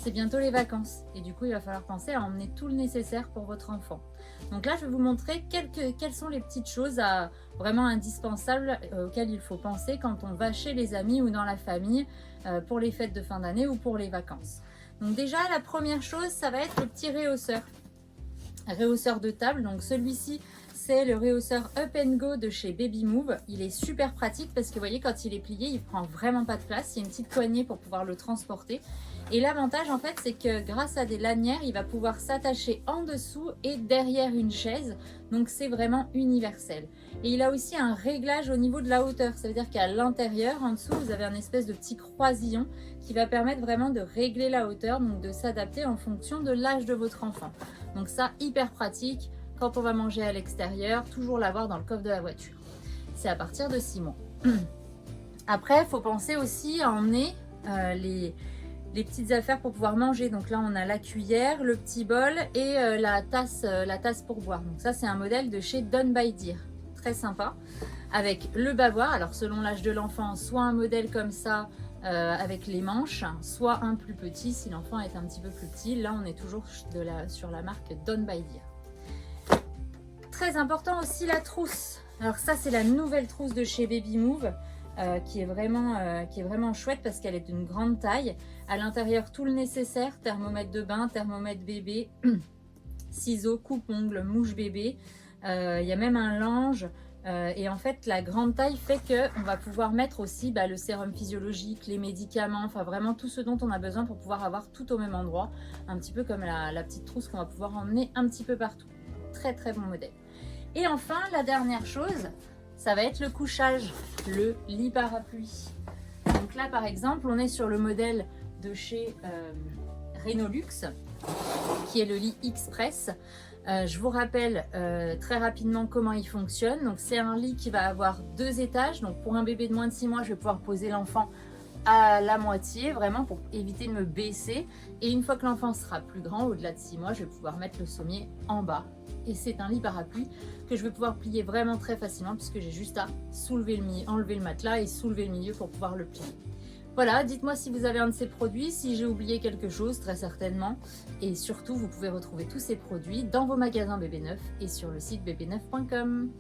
c'est bientôt les vacances. Et du coup, il va falloir penser à emmener tout le nécessaire pour votre enfant. Donc là, je vais vous montrer quelles sont les petites choses vraiment indispensables auxquelles il faut penser quand on va chez les amis ou dans la famille pour les fêtes de fin d'année ou pour les vacances. Donc déjà, la première chose, ça va être le petit réhausseur. Réhausseur de table, donc celui-ci, c'est le réhausseur Up & Go de chez Baby Move. Il est super pratique parce que vous voyez, quand il est plié, il prend vraiment pas de place. Il y a une petite poignée pour pouvoir le transporter. Et l'avantage, en fait, c'est que grâce à des lanières, il va pouvoir s'attacher en dessous et derrière une chaise. Donc, c'est vraiment universel. Et il a aussi un réglage au niveau de la hauteur. Ça veut dire qu'à l'intérieur, en dessous, vous avez un espèce de petit croisillon qui va permettre vraiment de régler la hauteur, donc de s'adapter en fonction de l'âge de votre enfant. Donc ça, hyper pratique. Quand on va manger à l'extérieur, toujours l'avoir dans le coffre de la voiture. C'est à partir de 6 mois. Après, il faut penser aussi à emmener les petites affaires pour pouvoir manger. Donc là, on a la cuillère, le petit bol et la tasse pour boire. Donc ça, c'est un modèle de chez Done by Deer. Très sympa. Avec le bavoir. Alors selon l'âge de l'enfant, soit un modèle comme ça avec les manches, soit un plus petit si l'enfant est un petit peu plus petit. Là, on est toujours sur la marque Done by Deer. Très important aussi la trousse. Alors ça, c'est la nouvelle trousse de chez Baby Move. Qui est vraiment chouette parce qu'elle est d'une grande taille. À l'intérieur, tout le nécessaire, thermomètre de bain, thermomètre bébé, ciseaux, coupe-ongles, mouche bébé. Il y a même un linge. Et en fait, la grande taille fait qu'on va pouvoir mettre aussi le sérum physiologique, les médicaments, enfin vraiment tout ce dont on a besoin pour pouvoir avoir tout au même endroit. Un petit peu comme la petite trousse qu'on va pouvoir emmener un petit peu partout. Très très bon modèle. Et enfin, la dernière chose, ça va être le couchage, le lit parapluie. Donc là, par exemple, on est sur le modèle de chez Renolux, qui est le lit Express. Je vous rappelle très rapidement comment il fonctionne. Donc c'est un lit qui va avoir 2 étages. Donc pour un bébé de moins de 6 mois, je vais pouvoir poser l'enfant à la moitié, vraiment pour éviter de me baisser. Et une fois que l'enfant sera plus grand, au-delà de 6 mois, je vais pouvoir mettre le sommier en bas. Et c'est un lit parapluie que je vais pouvoir plier vraiment très facilement puisque j'ai juste à enlever le matelas et soulever le milieu pour pouvoir le plier. Voilà, dites-moi si vous avez un de ces produits, si j'ai oublié quelque chose, très certainement. Et surtout, vous pouvez retrouver tous ces produits dans vos magasins Bébé Neuf et sur le site bb9.com.